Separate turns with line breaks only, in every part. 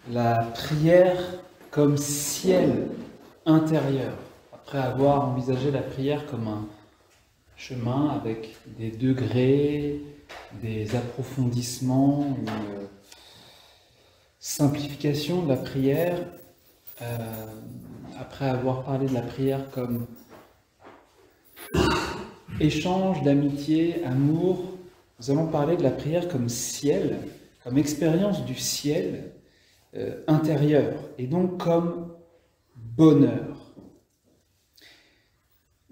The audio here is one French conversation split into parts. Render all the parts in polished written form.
la prière comme ciel intérieur, après avoir envisagé la prière comme un chemin avec des degrés, des approfondissements, une simplification de la prière, après avoir parlé de la prière comme échange d'amitié, amour, nous allons parler de la prière comme ciel, comme expérience du ciel intérieur, et donc comme bonheur.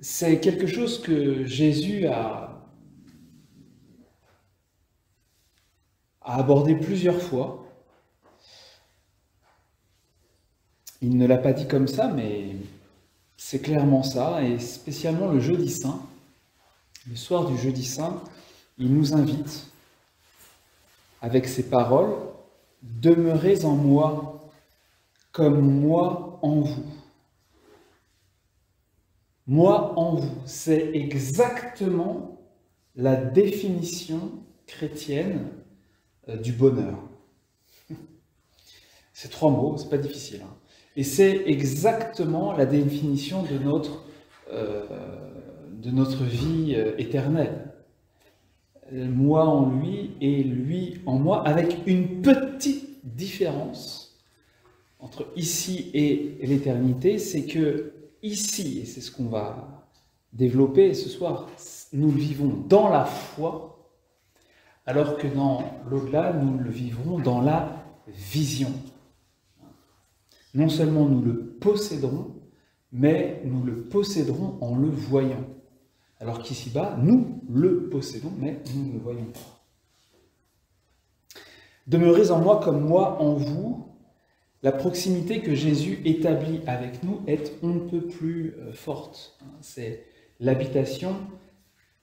C'est quelque chose que Jésus a abordé plusieurs fois. Il ne l'a pas dit comme ça, mais c'est clairement ça, et spécialement le jeudi saint. Le soir du jeudi saint, il nous invite, avec ces paroles, « Demeurez en moi, comme moi en vous ». Moi en vous, c'est exactement la définition chrétienne du bonheur. C'est 3 mots, c'est pas difficile. Hein. Et c'est exactement la définition de notre vie éternelle. Moi en lui et lui en moi, avec une petite différence entre ici et l'éternité, c'est que ici, et c'est ce qu'on va développer ce soir, nous le vivons dans la foi, alors que dans l'au-delà, nous le vivrons dans la vision. Non seulement nous le posséderons, mais nous le posséderons en le voyant. Alors qu'ici-bas, nous le possédons, mais nous ne le voyons pas. Demeurez en moi comme moi en vous. La proximité que Jésus établit avec nous est on ne peut plus forte. C'est l'habitation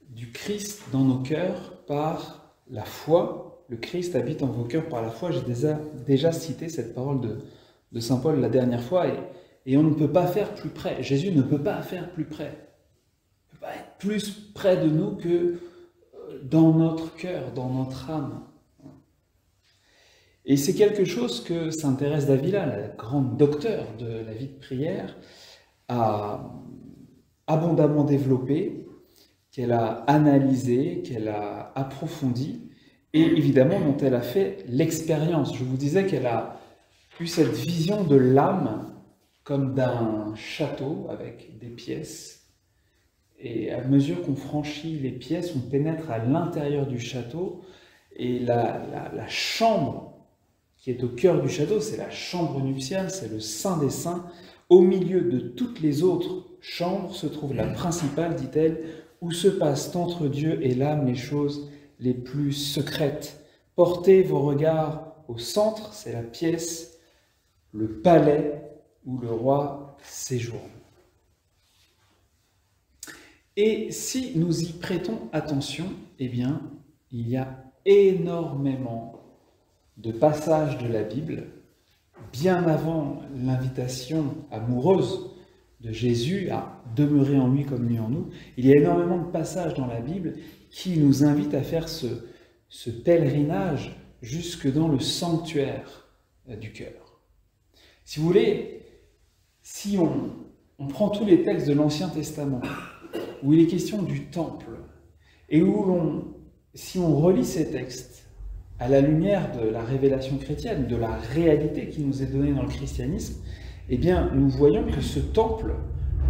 du Christ dans nos cœurs par la foi. Le Christ habite en vos cœurs par la foi. J'ai déjà cité cette parole de saint Paul la dernière fois, et on ne peut pas faire plus près. Jésus ne peut pas faire plus près. Il ne peut pas être plus près de nous que dans notre cœur, dans notre âme. Et c'est quelque chose que sainte Thérèse d'Avila, la grande docteure de la vie de prière, a abondamment développé, qu'elle a analysé, qu'elle a approfondi, et évidemment dont elle a fait l'expérience. Je vous disais qu'elle a eu cette vision de l'âme comme d'un château avec des pièces. Et à mesure qu'on franchit les pièces, on pénètre à l'intérieur du château, et la chambre qui est au cœur du château, c'est la chambre nuptiale, c'est le Saint des Saints. Au milieu de toutes les autres chambres se trouve la principale, dit-elle, où se passent entre Dieu et l'âme les choses les plus secrètes. Portez vos regards au centre, c'est la pièce, le palais où le roi séjourne. Et si nous y prêtons attention, eh bien, il y a énormément de passages de la Bible, bien avant l'invitation amoureuse de Jésus à demeurer en lui comme lui en nous, il y a énormément de passages dans la Bible qui nous invitent à faire ce pèlerinage jusque dans le sanctuaire du cœur. Si vous voulez, si on prend tous les textes de l'Ancien Testament, où il est question du temple, et si on relit ces textes, à la lumière de la révélation chrétienne, de la réalité qui nous est donnée dans le christianisme, eh bien, nous voyons que ce temple,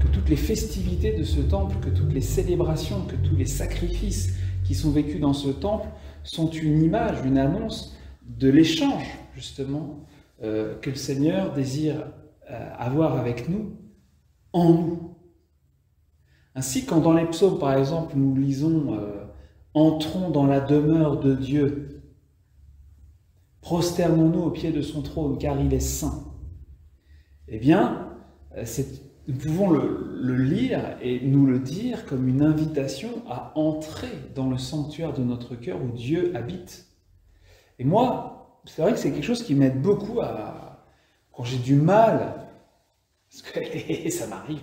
que toutes les festivités de ce temple, que toutes les célébrations, que tous les sacrifices qui sont vécus dans ce temple sont une image, une annonce de l'échange, justement, que le Seigneur désire avoir avec nous, en nous. Ainsi, quand dans les psaumes, par exemple, nous lisons « Entrons dans la demeure de Dieu », prosternons-nous au pied de son trône, car il est saint. Eh bien, nous pouvons le lire et nous le dire comme une invitation à entrer dans le sanctuaire de notre cœur où Dieu habite. Et moi, c'est vrai que c'est quelque chose qui m'aide beaucoup quand j'ai du mal, parce que ça m'arrive,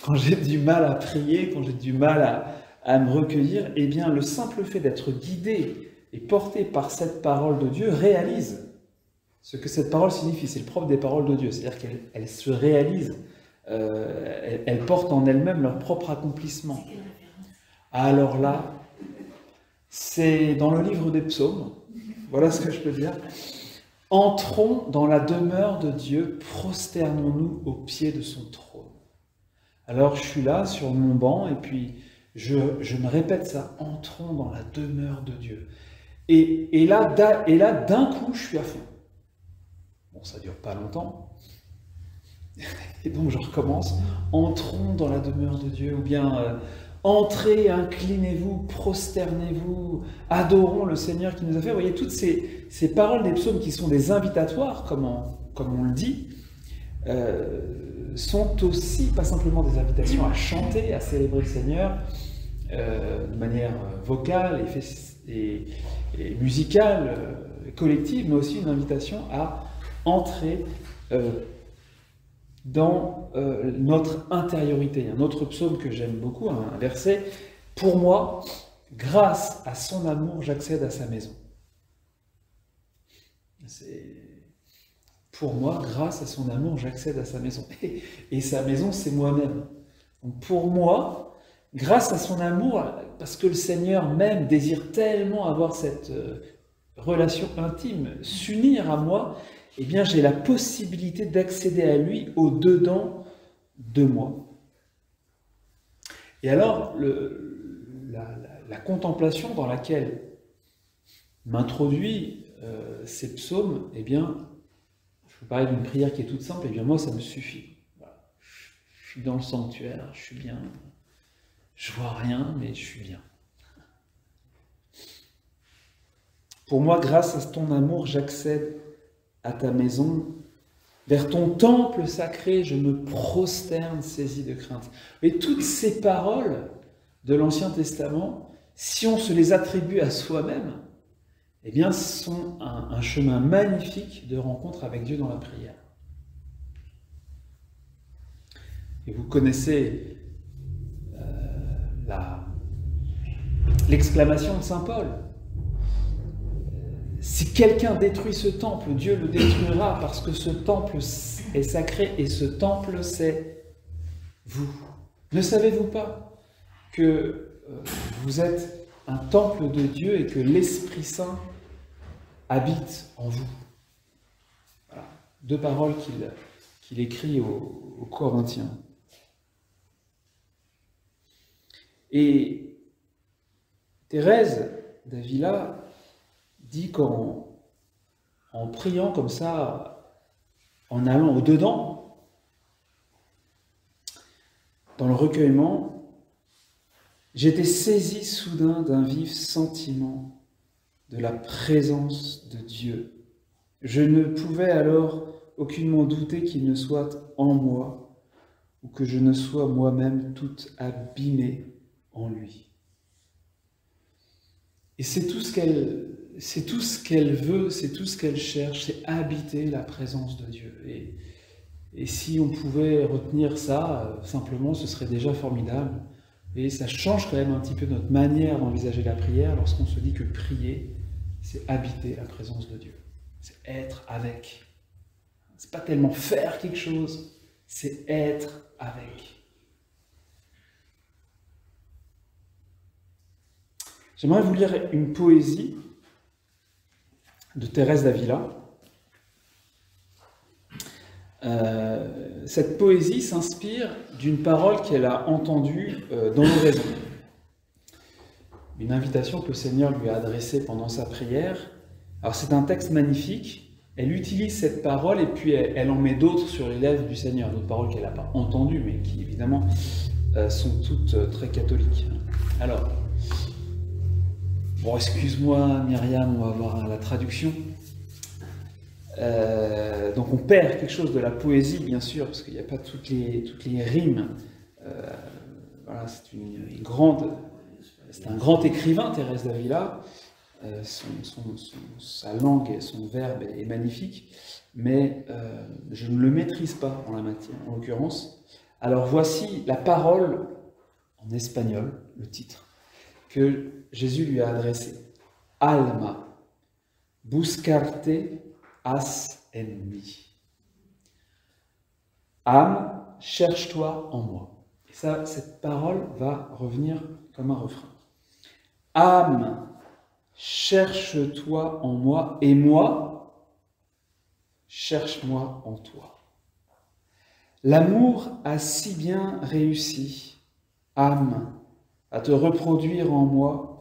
quand j'ai du mal à prier, quand j'ai du mal à me recueillir, eh bien, le simple fait d'être guidé et porté par cette parole de Dieu réalise ce que cette parole signifie. C'est le propre des paroles de Dieu, c'est-à-dire qu'elles se réalisent, elles portent en elles-mêmes leur propre accomplissement. Alors là, c'est dans le livre des psaumes, voilà ce que je peux dire. Entrons dans la demeure de Dieu, prosternons-nous au pied de son trône. Alors je suis là sur mon banc et puis je me répète ça, entrons dans la demeure de Dieu. Et là, d'un coup, je suis à fond. Bon, ça ne dure pas longtemps. Et donc je recommence, entrons dans la demeure de Dieu, ou bien entrez, inclinez-vous, prosternez-vous, adorons le Seigneur qui nous a fait. Vous voyez, toutes ces paroles des psaumes qui sont des invitatoires, comme on le dit, sont aussi pas simplement des invitations à chanter, à célébrer le Seigneur de manière vocale et musicale, collective, mais aussi une invitation à entrer dans notre intériorité. Il y a un autre psaume que j'aime beaucoup, un verset, « Pour moi, grâce à son amour, j'accède à sa maison. » Pour moi, grâce à son amour, j'accède à sa maison. Et sa maison, c'est moi-même. Donc pour moi, grâce à son amour, parce que le Seigneur même désire tellement avoir cette relation intime, s'unir à moi, eh bien j'ai la possibilité d'accéder à lui au-dedans de moi. Et alors, la contemplation dans laquelle m'introduit ces psaumes, eh bien, je vous parlais d'une prière qui est toute simple, et bien moi ça me suffit. Voilà. Je suis dans le sanctuaire, je suis bien, je vois rien, mais je suis bien. Pour moi, grâce à ton amour, j'accède à ta maison. Vers ton temple sacré, je me prosterne saisi de crainte. Et toutes ces paroles de l'Ancien Testament, si on se les attribue à soi-même, eh bien, sont un chemin magnifique de rencontre avec Dieu dans la prière. Et vous connaissez l'exclamation de saint Paul. Si quelqu'un détruit ce temple, Dieu le détruira parce que ce temple est sacré et ce temple, c'est vous. Ne savez-vous pas que vous êtes un temple de Dieu et que l'Esprit Saint habite en vous? Voilà. Deux paroles qu'il écrit aux Corinthiens. Et Thérèse d'Avila dit qu'en priant comme ça, en allant au-dedans, dans le recueillement, j'étais saisi soudain d'un vif sentiment de la présence de Dieu. Je ne pouvais alors aucunement douter qu'il ne soit en moi, ou que je ne sois moi-même tout abîmé en lui. Et c'est tout ce qu'elle veut, c'est tout ce qu'elle cherche, c'est habiter la présence de Dieu. Et si on pouvait retenir ça, simplement, ce serait déjà formidable. Et ça change quand même un petit peu notre manière d'envisager la prière lorsqu'on se dit que prier, c'est habiter la présence de Dieu. C'est être avec. C'est pas tellement faire quelque chose, c'est être avec. J'aimerais vous lire une poésie de Thérèse d'Avila. Cette poésie s'inspire d'une parole qu'elle a entendue dans l'oraison. Une invitation que le Seigneur lui a adressée pendant sa prière. Alors c'est un texte magnifique. Elle utilise cette parole et puis elle en met d'autres sur les lèvres du Seigneur. D'autres paroles qu'elle n'a pas entendues, mais qui évidemment sont toutes très catholiques. Alors, bon, excuse-moi Myriam, on va voir la traduction. Donc on perd quelque chose de la poésie, bien sûr, parce qu'il n'y a pas toutes les rimes. Voilà, c'est un grand écrivain, Thérèse d'Avila. Sa langue et son verbe est magnifique, mais je ne le maîtrise pas en la matière, en l'occurrence. Alors voici la parole en espagnol, le titre, que Jésus lui a adressé. Alma, buscarte as ennemi. Âme, cherche-toi en moi. Et ça, cette parole va revenir comme un refrain. Âme, cherche-toi en moi, et moi, cherche-moi en toi. L'amour a si bien réussi, âme, à te reproduire en moi,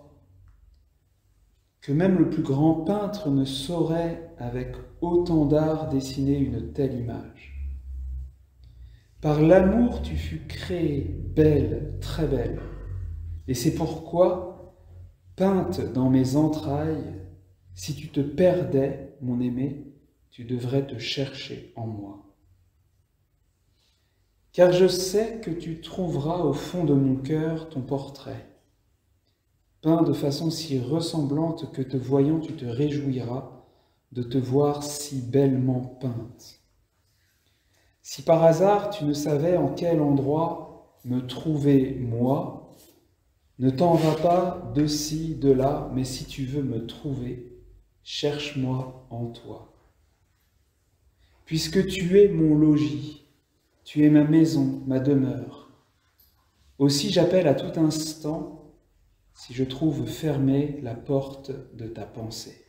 que même le plus grand peintre ne saurait, avec autant d'art, dessiner une telle image. Par l'amour, tu fus créée, belle, très belle, et c'est pourquoi, peinte dans mes entrailles, si tu te perdais, mon aimé, tu devrais te chercher en moi. Car je sais que tu trouveras au fond de mon cœur ton portrait, peint de façon si ressemblante que te voyant tu te réjouiras de te voir si bellement peinte. Si par hasard tu ne savais en quel endroit me trouver moi, ne t'en vas pas de ci, de là, mais si tu veux me trouver, cherche-moi en toi. Puisque tu es mon logis, tu es ma maison, ma demeure. Aussi j'appelle à tout instant, si je trouve fermée la porte de ta pensée.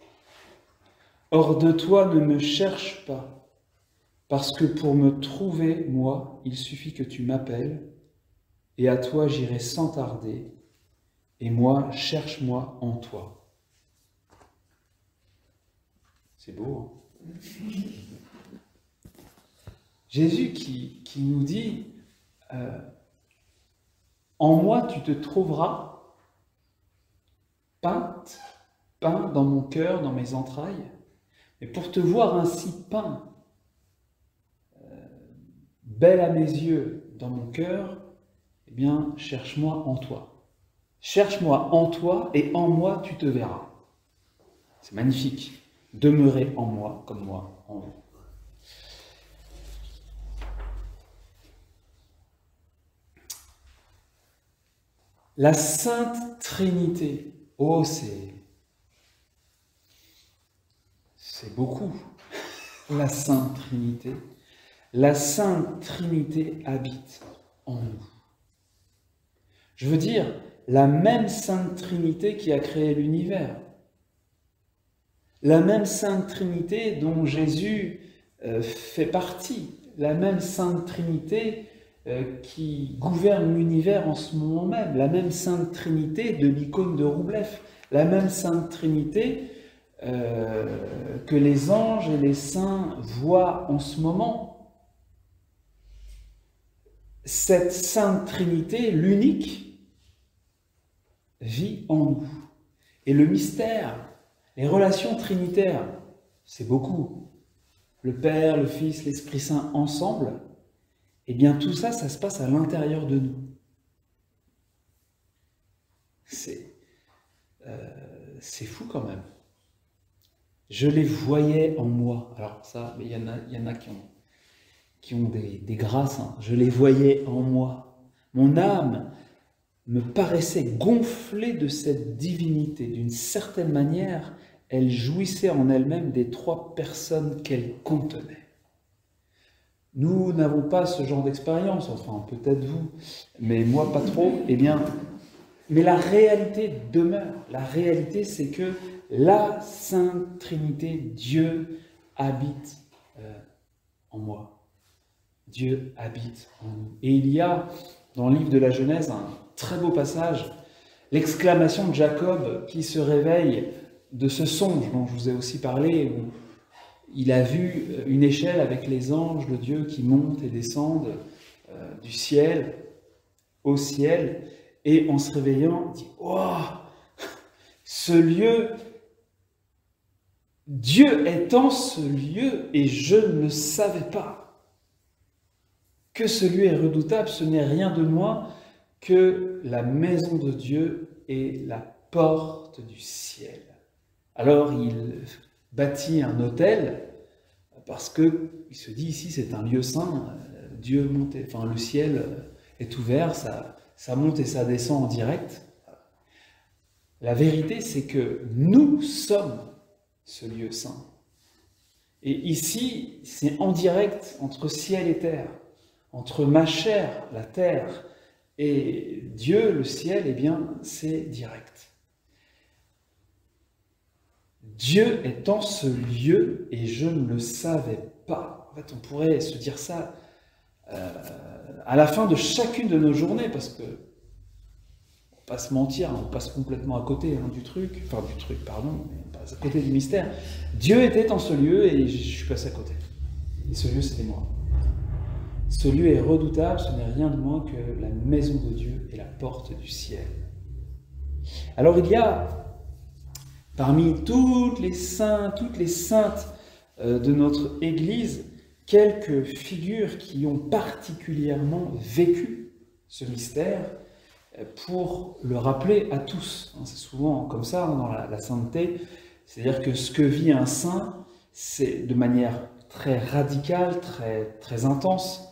Hors de toi ne me cherche pas, parce que pour me trouver, moi, il suffit que tu m'appelles, et à toi j'irai sans tarder, et moi, cherche-moi en toi. C'est beau, hein? Jésus qui nous dit en moi tu te trouveras peinte dans mon cœur, dans mes entrailles, mais pour te voir ainsi peint, belle à mes yeux dans mon cœur, eh bien, cherche-moi en toi. Cherche-moi en toi et en moi tu te verras. C'est magnifique. Demeurez en moi comme moi en vous. La Sainte Trinité, oh c'est beaucoup, la Sainte Trinité. La Sainte Trinité habite en nous. Je veux dire, la même Sainte Trinité qui a créé l'univers, la même Sainte Trinité dont Jésus fait partie, la même Sainte Trinité qui gouverne l'univers en ce moment même, la même Sainte Trinité de l'icône de Roublev, la même Sainte Trinité que les anges et les saints voient en ce moment. Cette Sainte Trinité, l'unique, vit en nous. Et le mystère, les relations trinitaires, c'est beaucoup. Le Père, le Fils, l'Esprit Saint ensemble, eh bien tout ça, ça se passe à l'intérieur de nous. C'est fou quand même. Je les voyais en moi. Alors ça, il y en a qui ont des grâces. Hein. Je les voyais en moi. Mon âme me paraissait gonflée de cette divinité. D'une certaine manière, elle jouissait en elle-même des trois personnes qu'elle contenait. Nous n'avons pas ce genre d'expérience, enfin peut-être vous, mais moi pas trop. Eh bien, mais la réalité demeure. La réalité, c'est que la Sainte Trinité, Dieu habite en moi. Dieu habite en nous. Et il y a dans le livre de la Genèse un très beau passage, l'exclamation de Jacob qui se réveille de ce songe dont je vous ai aussi parlé, où il a vu une échelle avec les anges de Dieu qui montent et descendent du ciel au ciel, et en se réveillant, il dit « Oh, ce lieu, Dieu est en ce lieu et je ne savais pas que ce lieu est redoutable, ce n'est rien de moins que la maison de Dieu et la porte du ciel. » Alors il bâtit un autel parce que il se dit ici c'est un lieu saint, Dieu monte, enfin le ciel est ouvert, ça monte et ça descend en direct. La vérité c'est que nous sommes ce lieu saint. Et ici, c'est en direct entre ciel et terre, entre ma chair, la terre, et Dieu, le ciel, eh bien, c'est direct. Dieu est en ce lieu et je ne le savais pas. En fait, on pourrait se dire ça à la fin de chacune de nos journées, parce que, on va pas se mentir, on passe complètement à côté du truc, pardon, on passe à côté du mystère. Dieu était en ce lieu et je suis passé à côté. Et ce lieu, c'était moi. Ce lieu est redoutable, ce n'est rien de moins que la maison de Dieu et la porte du ciel. Alors il y a, parmi toutes les saints, toutes les saintes de notre Église, quelques figures qui ont particulièrement vécu ce mystère pour le rappeler à tous. C'est souvent comme ça dans la sainteté, c'est-à-dire que ce que vit un saint, c'est de manière très radicale, très intense.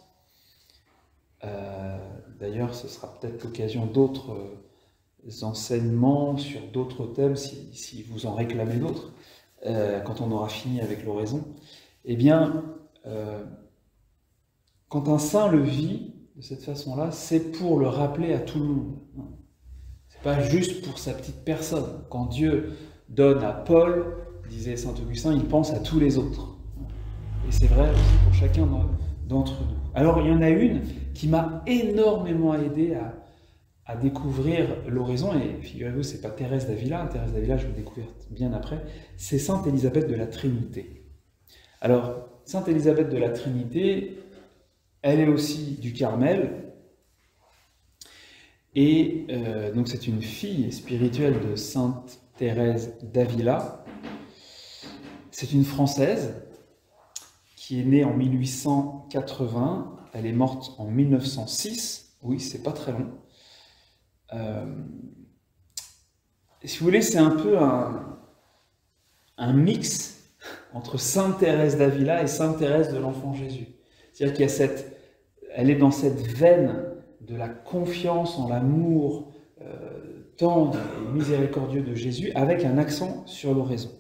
D'ailleurs, ce sera peut-être l'occasion d'autres enseignements sur d'autres thèmes, si vous en réclamez d'autres, quand on aura fini avec l'oraison. Eh bien, quand un saint le vit de cette façon-là, c'est pour le rappeler à tout le monde. C'est pas juste pour sa petite personne. Quand Dieu donne à Paul, disait saint Augustin, il pense à tous les autres. Et c'est vrai aussi pour chacun d'entre nous. Alors, il y en a une qui m'a énormément aidé à découvrir l'oraison, et figurez-vous, c'est pas Thérèse d'Avila, je l'ai découverte bien après, c'est sainte Élisabeth de la Trinité. Alors, sainte Élisabeth de la Trinité, elle est aussi du Carmel, et donc c'est une fille spirituelle de sainte Thérèse d'Avila. C'est une Française qui est née en 1880, elle est morte en 1906, oui, c'est pas très long. Si vous voulez, c'est un peu un mix entre sainte Thérèse d'Avila et sainte Thérèse de l'Enfant Jésus. C'est-à-dire elle est dans cette veine de la confiance en l'amour tendre et miséricordieux de Jésus, avec un accent sur l'oraison.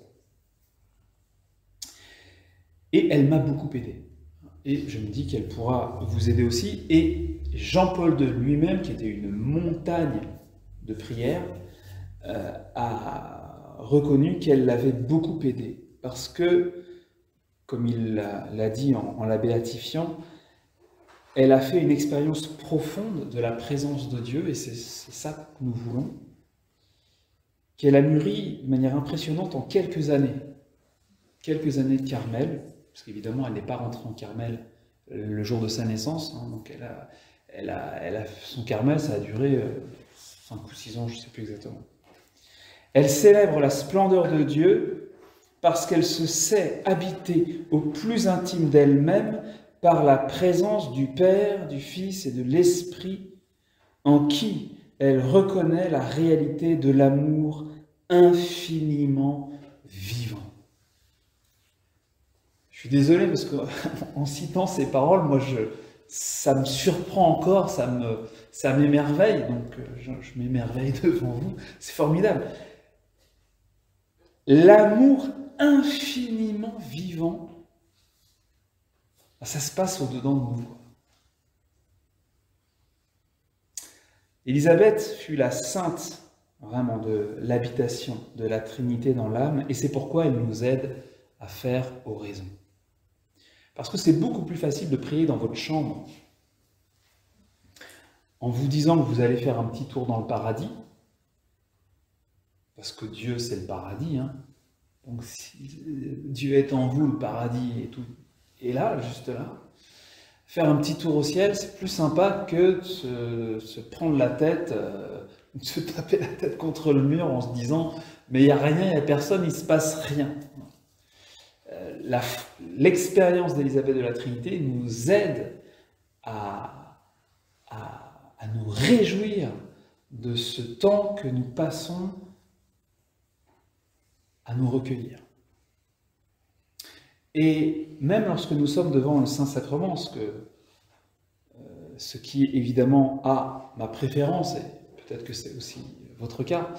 Et elle m'a beaucoup aidé. Et je me dis qu'elle pourra vous aider aussi. Et Jean-Paul II lui-même, qui était une montagne de prière, a reconnu qu'elle l'avait beaucoup aidé. Parce que, comme il l'a dit en la béatifiant, elle a fait une expérience profonde de la présence de Dieu, et c'est ça que nous voulons, qu'elle a mûri de manière impressionnante en quelques années de Carmel, parce qu'évidemment, elle n'est pas rentrée en Carmel le jour de sa naissance, donc son Carmel, ça a duré 5 ou 6 ans, je ne sais plus exactement. Elle célèbre la splendeur de Dieu parce qu'elle se sait habitée au plus intime d'elle-même par la présence du Père, du Fils et de l'Esprit, en qui elle reconnaît la réalité de l'amour infiniment vivant. Je suis désolé parce qu'en citant ces paroles, moi, ça me surprend encore, ça m'émerveille, donc je m'émerveille devant vous, c'est formidable. L'amour infiniment vivant, ça se passe au-dedans de nous. Élisabeth fut la sainte, vraiment, de l'habitation de la Trinité dans l'âme, et c'est pourquoi elle nous aide à faire oraison. Parce que c'est beaucoup plus facile de prier dans votre chambre en vous disant que vous allez faire un petit tour dans le paradis, parce que Dieu, c'est le paradis. Donc si Dieu est en vous, le paradis est là, juste là. Faire un petit tour au ciel, c'est plus sympa que de se prendre la tête, de se taper la tête contre le mur en se disant « mais il n'y a rien, il n'y a personne, il ne se passe rien ». L'expérience d'Élisabeth de la Trinité nous aide à nous réjouir de ce temps que nous passons à nous recueillir. Et même lorsque nous sommes devant le Saint-Sacrement, ce qui évidemment a ma préférence, et peut-être que c'est aussi votre cas,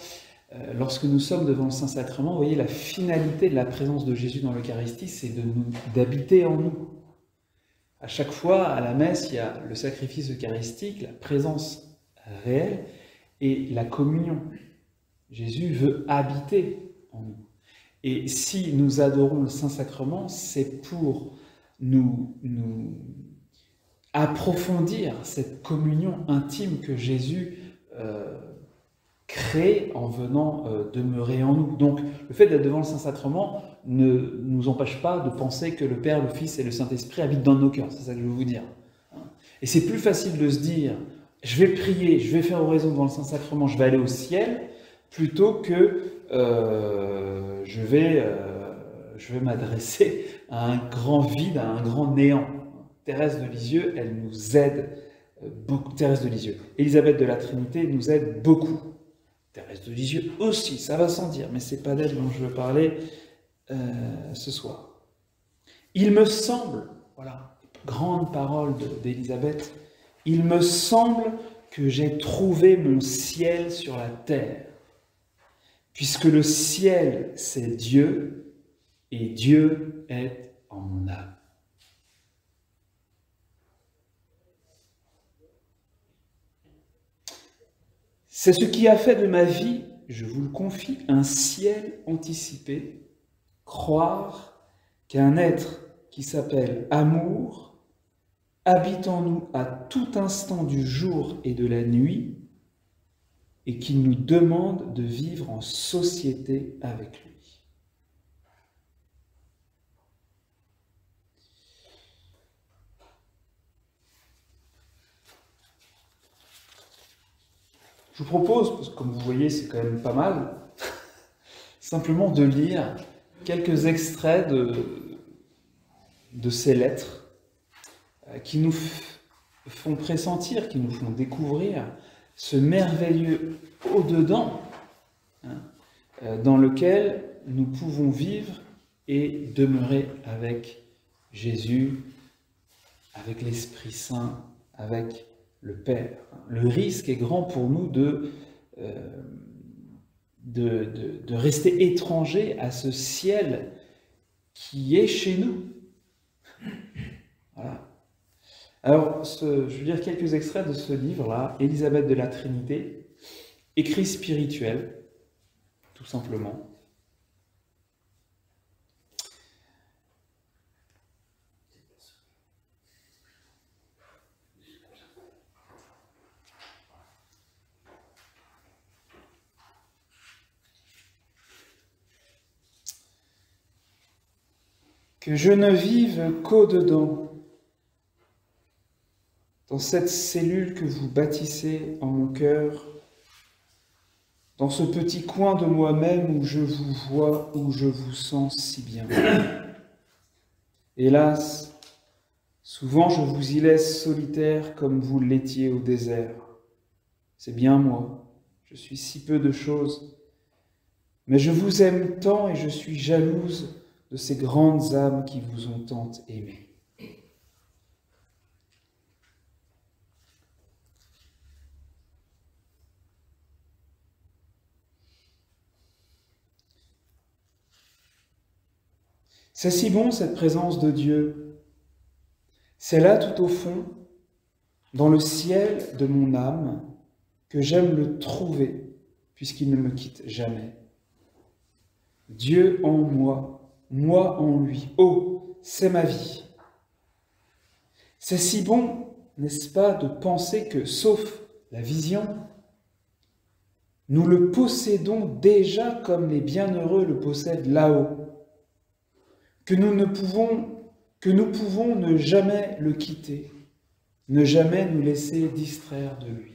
lorsque nous sommes devant le Saint-Sacrement, vous voyez, la finalité de la présence de Jésus dans l'Eucharistie, c'est d'habiter en nous. À chaque fois, à la messe, il y a le sacrifice eucharistique, la présence réelle et la communion. Jésus veut habiter en nous. Et si nous adorons le Saint-Sacrement, c'est pour nous approfondir cette communion intime que Jésus crée en venant demeurer en nous. Donc, le fait d'être devant le Saint-Sacrement ne nous empêche pas de penser que le Père, le Fils et le Saint-Esprit habitent dans nos cœurs. C'est ça que je veux vous dire. Et c'est plus facile de se dire, je vais prier, je vais faire oraison devant le Saint-Sacrement, je vais aller au ciel, plutôt que je vais m'adresser à un grand vide, à un grand néant. Thérèse de Lisieux, elle nous aide beaucoup. Thérèse de Lisieux. Élisabeth de la Trinité nous aide beaucoup. Thérèse de Lisieux aussi, ça va sans dire, mais c'est pas d'elle dont je veux parler ce soir. Il me semble, voilà, grande parole d'Élisabeth, il me semble que j'ai trouvé mon ciel sur la terre, puisque le ciel, c'est Dieu, et Dieu est en mon âme. C'est ce qui a fait de ma vie, je vous le confie, un ciel anticipé, croire qu'un être qui s'appelle amour habite en nous à tout instant du jour et de la nuit et qu'il nous demande de vivre en société avec lui. Je vous propose, parce que comme vous voyez, c'est quand même pas mal, simplement de lire quelques extraits de ces lettres qui nous font pressentir, qui nous font découvrir ce merveilleux au-dedans dans lequel nous pouvons vivre et demeurer avec Jésus, avec l'Esprit Saint, avec le Père. Le risque est grand pour nous de rester étrangers à ce ciel qui est chez nous. Voilà. Alors, je vais lire quelques extraits de ce livre-là, Élisabeth de la Trinité, écrit spirituel, tout simplement. Que je ne vive qu'au-dedans, dans cette cellule que vous bâtissez en mon cœur, dans ce petit coin de moi-même où je vous vois, où je vous sens si bien. Hélas, souvent je vous y laisse solitaire comme vous l'étiez au désert. C'est bien moi, je suis si peu de choses, mais je vous aime tant et je suis jalouse de ces grandes âmes qui vous ont tant aimé. C'est si bon cette présence de Dieu. C'est là tout au fond, dans le ciel de mon âme, que j'aime le trouver, puisqu'il ne me quitte jamais. Dieu en moi, moi en lui. Oh, c'est ma vie. C'est si bon, n'est-ce pas, de penser que, sauf la vision, nous le possédons déjà comme les bienheureux le possèdent là-haut, que nous pouvons ne jamais le quitter, ne jamais nous laisser distraire de lui.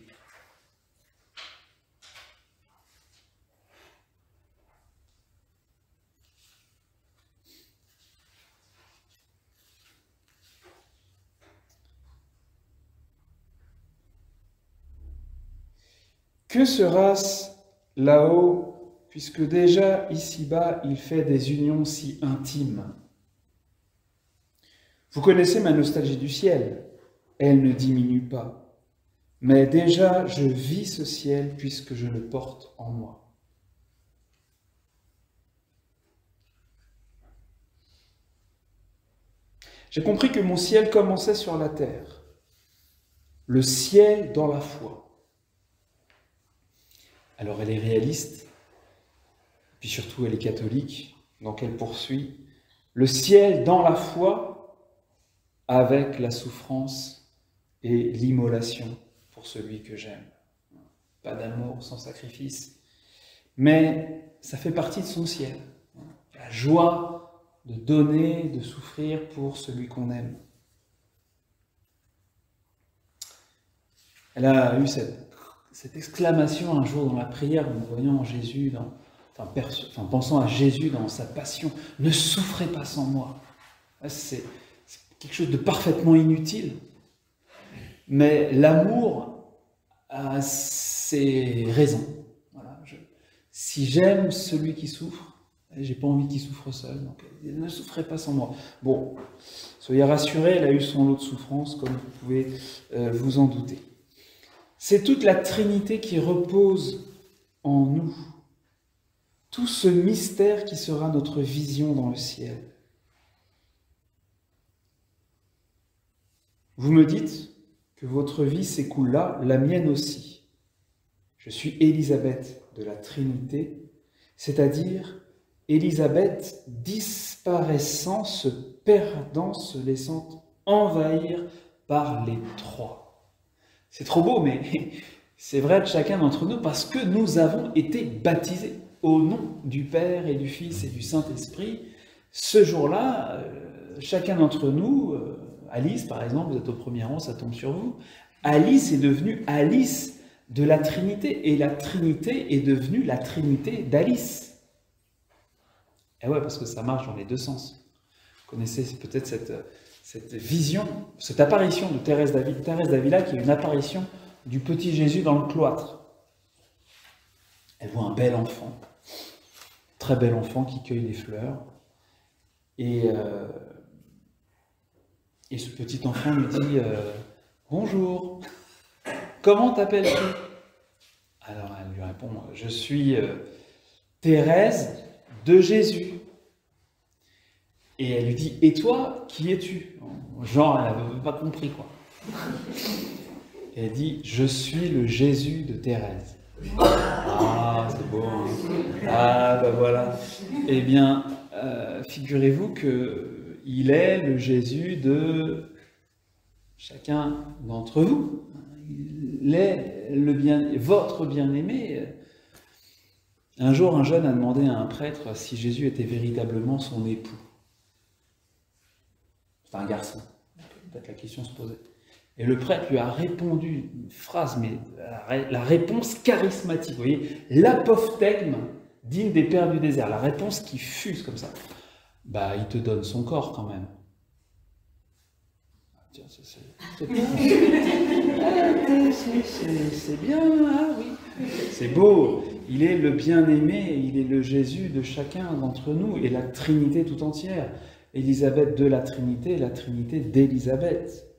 Que sera-ce là-haut, puisque déjà ici-bas il fait des unions si intimes? Vous connaissez ma nostalgie du ciel, elle ne diminue pas, mais déjà je vis ce ciel puisque je le porte en moi. J'ai compris que mon ciel commençait sur la terre. Le ciel dans la foi. Alors elle est réaliste, puis surtout elle est catholique, donc elle poursuit. Le ciel dans la foi avec la souffrance et l'immolation pour celui que j'aime. Pas d'amour sans sacrifice. Mais ça fait partie de son ciel. La joie de donner, de souffrir pour celui qu'on aime. Elle a eu cette exclamation un jour dans la prière en voyant Jésus, pensant à Jésus dans sa passion. « Ne souffrez pas sans moi ». C'est quelque chose de parfaitement inutile. Mais l'amour a ses raisons. Voilà, si j'aime celui qui souffre, j'ai pas envie qu'il souffre seul, donc ne souffrez pas sans moi. Bon, soyez rassurés, elle a eu son lot de souffrance, comme vous pouvez vous en douter. C'est toute la Trinité qui repose en nous. Tout ce mystère qui sera notre vision dans le ciel. Vous me dites que votre vie s'écoule là, la mienne aussi. Je suis Élisabeth de la Trinité, c'est-à-dire Élisabeth disparaissant, se perdant, se laissant envahir par les trois. C'est trop beau, mais c'est vrai de chacun d'entre nous parce que nous avons été baptisés au nom du Père et du Fils et du Saint-Esprit. Ce jour-là, chacun d'entre nous, Alice par exemple, vous êtes au premier rang, ça tombe sur vous, Alice est devenue Alice de la Trinité et la Trinité est devenue la Trinité d'Alice. Et ouais, parce que ça marche dans les deux sens. Vous connaissez peut-être cette vision, cette apparition de Thérèse d'Avila, qui est une apparition du petit Jésus dans le cloître. Elle voit un bel enfant, très bel enfant qui cueille les fleurs. Et ce petit enfant lui dit « Bonjour, comment t'appelles-tu » Alors elle lui répond « Je suis Thérèse de Jésus. » Et elle lui dit « Et toi, qui es-tu » Genre, elle n'avait pas compris, quoi. Et elle dit « Je suis le Jésus de Thérèse. » Ah, c'est beau. Ah, ben voilà. Eh bien, figurez-vous qu'il est le Jésus de chacun d'entre vous. Il est votre bien-aimé. Un jour, un jeune a demandé à un prêtre si Jésus était véritablement son époux. C'est un garçon. Peut-être la question se posait. Et le prêtre lui a répondu une phrase, mais la réponse charismatique, vous voyez, l'apophthegme digne des pères du désert, la réponse qui fuse comme ça. Bah, il te donne son corps quand même. Tiens, c'est bien, hein, oui. C'est beau. Il est le bien-aimé, il est le Jésus de chacun d'entre nous, et la Trinité tout entière. Élisabeth de la Trinité d'Élisabeth.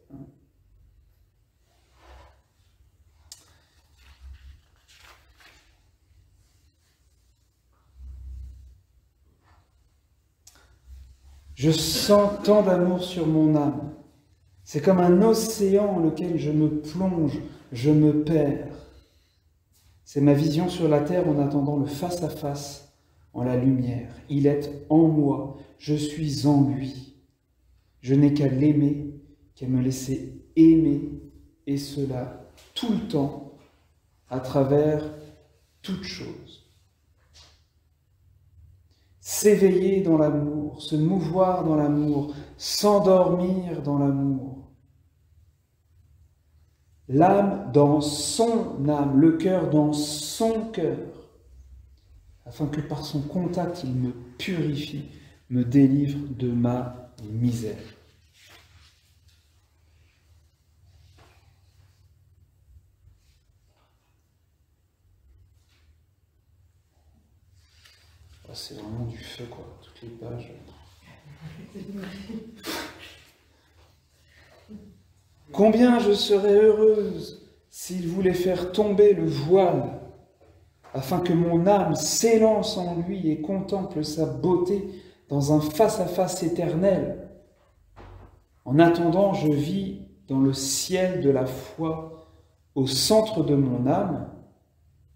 Je sens tant d'amour sur mon âme. C'est comme un océan dans lequel je me plonge, je me perds. C'est ma vision sur la terre en attendant le face-à-face, en la lumière. Il est en moi, je suis en lui. Je n'ai qu'à l'aimer, qu'à me laisser aimer, et cela tout le temps, à travers toutes choses. S'éveiller dans l'amour, se mouvoir dans l'amour, s'endormir dans l'amour. L'âme dans son âme, le cœur dans son cœur, afin que par son contact, il me purifie, me délivre de ma misère. C'est vraiment du feu, quoi, toutes les pages. Combien je serais heureuse s'il voulait faire tomber le voile, afin que mon âme s'élance en lui et contemple sa beauté dans un face-à-face éternel. En attendant, je vis dans le ciel de la foi, au centre de mon âme,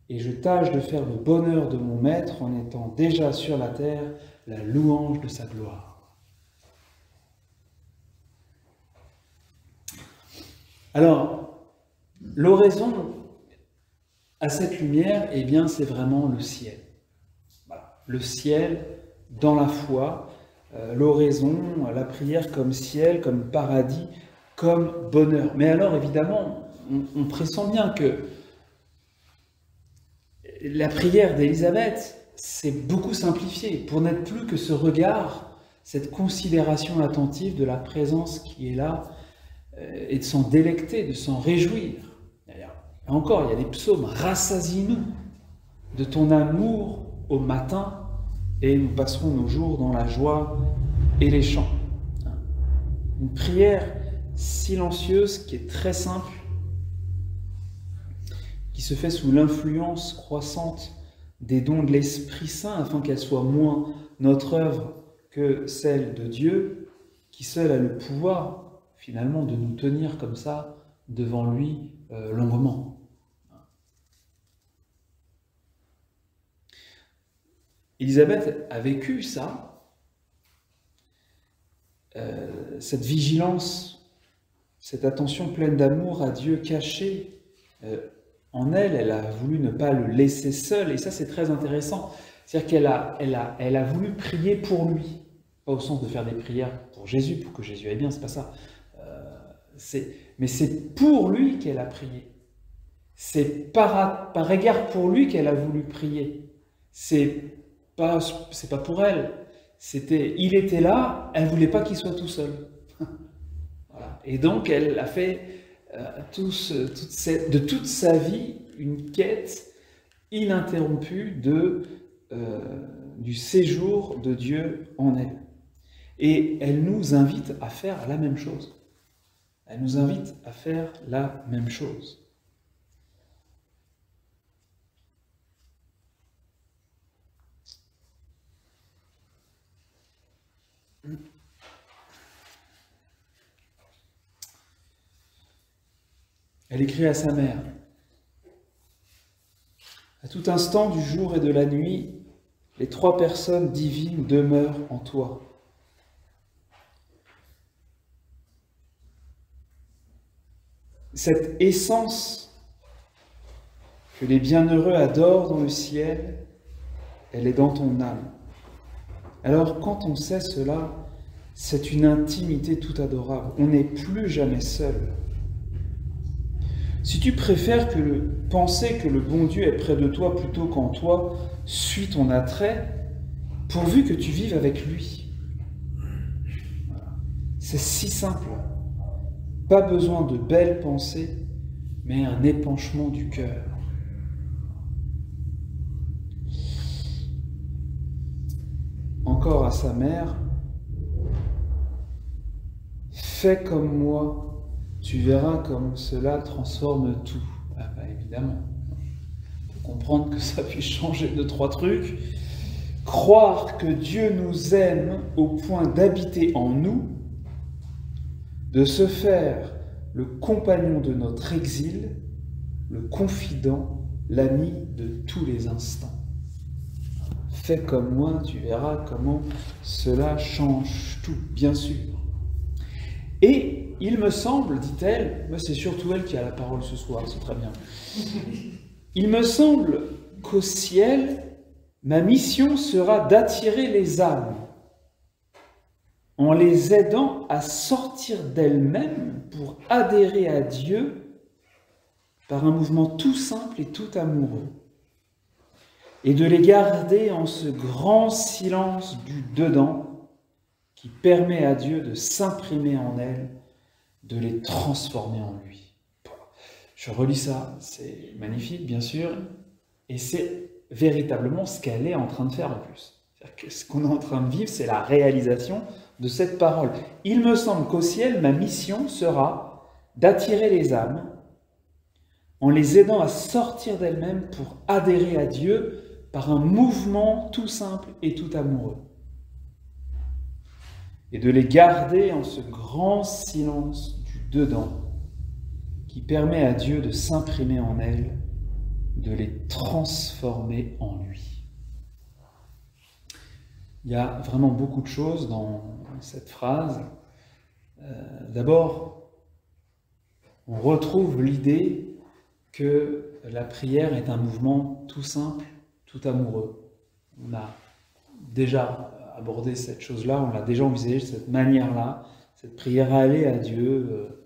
et je tâche de faire le bonheur de mon maître en étant déjà sur la terre la louange de sa gloire. Alors, l'oraison à cette lumière, eh bien, c'est vraiment le ciel. Voilà. Le ciel dans la foi, l'oraison, la prière comme ciel, comme paradis, comme bonheur. Mais alors, évidemment, on pressent bien que la prière d'Élisabeth, c'est beaucoup simplifié, pour n'être plus que ce regard, cette considération attentive de la présence qui est là, et de s'en délecter, de s'en réjouir. Et encore, il y a des psaumes, rassasie-nous de ton amour au matin, et nous passerons nos jours dans la joie et les chants. Une prière silencieuse qui est très simple, qui se fait sous l'influence croissante des dons de l'Esprit Saint, afin qu'elle soit moins notre œuvre que celle de Dieu, qui seul a le pouvoir, finalement, de nous tenir comme ça devant lui longuement. Élisabeth a vécu ça, cette vigilance, cette attention pleine d'amour à Dieu caché en elle. Elle a voulu ne pas le laisser seul, et ça c'est très intéressant. C'est-à-dire qu'elle a voulu prier pour lui, pas au sens de faire des prières pour Jésus, pour que Jésus aille bien, c'est pas ça. Mais c'est pour lui qu'elle a prié. C'est par égard pour lui qu'elle a voulu prier. C'est pas pour elle. Il était là, elle voulait pas qu'il soit tout seul. Voilà. Et donc elle a fait de toute sa vie une quête ininterrompue du séjour de Dieu en elle. Et elle nous invite à faire la même chose. Elle nous invite à faire la même chose. Elle écrit à sa mère: « À tout instant du jour et de la nuit, les trois personnes divines demeurent en toi. Cette essence que les bienheureux adorent dans le ciel, elle est dans ton âme. Alors, quand on sait cela, c'est une intimité tout adorable. On n'est plus jamais seul. Si tu préfères penser que le bon Dieu est près de toi plutôt qu'en toi, suis ton attrait, pourvu que tu vives avec lui. Voilà. C'est si simple. Pas besoin de belles pensées, mais un épanchement du cœur. Encore à sa mère: « Fais comme moi, tu verras comme cela transforme tout. » Ah bah évidemment. Pour comprendre que ça puisse changer 2-3 trucs. Croire que Dieu nous aime au point d'habiter en nous, de se faire le compagnon de notre exil, le confident, l'ami de tous les instants. Fais comme moi, tu verras comment cela change tout, bien sûr. Et il me semble, dit-elle, c'est surtout elle qui a la parole ce soir, c'est très bien. Il me semble qu'au ciel, ma mission sera d'attirer les âmes en les aidant à sortir d'elles-mêmes pour adhérer à Dieu par un mouvement tout simple et tout amoureux, et de les garder en ce grand silence du dedans qui permet à Dieu de s'imprimer en elles, de les transformer en lui. Je relis ça, c'est magnifique bien sûr, et c'est véritablement ce qu'elle est en train de faire en plus. C'est-à-dire que ce qu'on est en train de vivre, c'est la réalisation de cette parole. Il me semble qu'au ciel, ma mission sera d'attirer les âmes en les aidant à sortir d'elles-mêmes pour adhérer à Dieu par un mouvement tout simple et tout amoureux. et de les garder en ce grand silence du dedans qui permet à Dieu de s'imprimer en elles, de les transformer en lui. Il y a vraiment beaucoup de choses dans cette phrase. D'abord, on retrouve l'idée que la prière est un mouvement tout simple, tout amoureux. On a déjà abordé cette chose-là, on l'a déjà envisagé de cette manière-là, cette prière à aller à Dieu,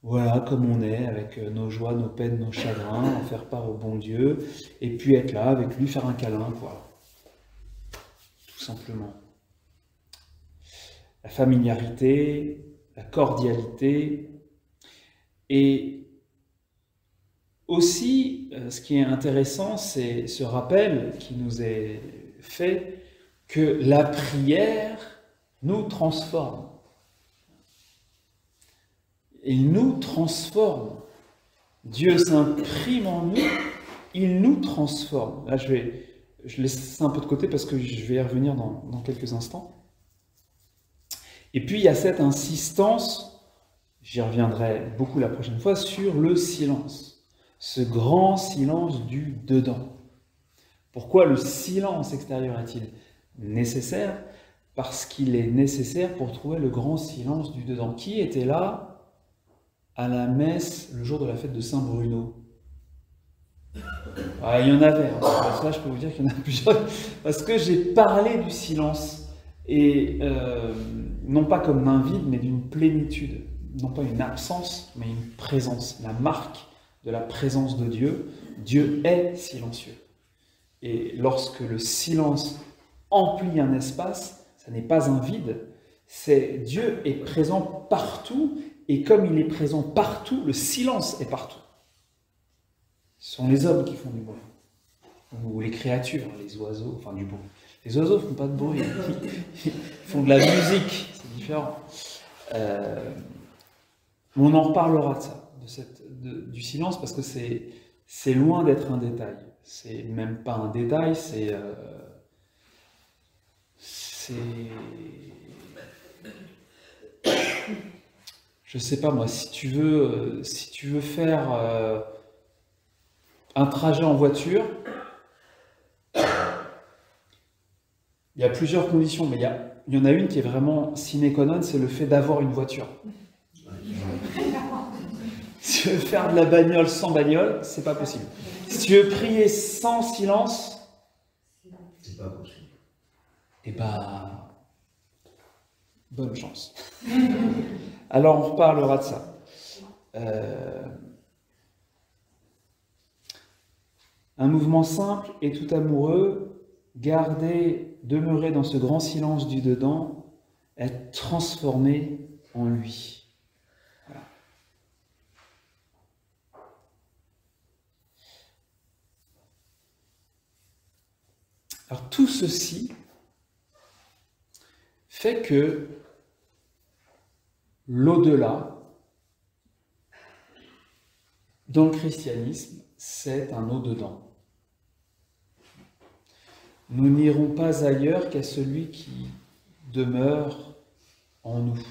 voilà, comme on est, avec nos joies, nos peines, nos chagrins, en faire part au bon Dieu, et puis être là avec lui, faire un câlin, quoi. Tout simplement. La familiarité, la cordialité, et aussi, ce qui est intéressant, c'est ce rappel qui nous est fait que la prière nous transforme. Il nous transforme. Dieu s'imprime en nous, il nous transforme. Là, je laisse ça un peu de côté parce que je vais y revenir dans quelques instants. Et puis, il y a cette insistance, j'y reviendrai beaucoup la prochaine fois, sur le silence. Ce grand silence du dedans. Pourquoi le silence extérieur est-il nécessaire? Parce qu'il est nécessaire pour trouver le grand silence du dedans. Qui était là à la messe le jour de la fête de Saint-Bruno? Ah, il y en avait. Ça, je peux vous dire qu'il y en a plusieurs. Parce que j'ai parlé du silence. Et non pas comme d'un vide, mais d'une plénitude. Non pas une absence, mais une présence. La marque de la présence de Dieu. Dieu est silencieux. Et lorsque le silence emplit un espace, ça n'est pas un vide, c'est Dieu est présent partout, et comme il est présent partout, le silence est partout. Ce sont les hommes qui font du bruit, ou les créatures, les oiseaux, enfin du bruit. Les oiseaux ne font pas de bruit, ils font de la musique, c'est différent. On en reparlera de ça, du silence, parce que c'est loin d'être un détail. C'est même pas un détail, c'est je sais pas moi, si tu veux faire un trajet en voiture, il y a plusieurs conditions, mais il y en a une qui est vraiment sine qua non, c'est le fait d'avoir une voiture. Si tu veux faire de la bagnole sans bagnole, c'est pas possible. Si tu veux prier sans silence,
c'est pas possible.
Eh ben, bonne chance. Alors on reparlera de ça. Un mouvement simple et tout amoureux, garder, demeurer dans ce grand silence du dedans, être transformé en lui. Voilà. Alors tout ceci fait que l'au-delà, dans le christianisme, c'est un au-dedans. Nous n'irons pas ailleurs qu'à celui qui demeure en nous.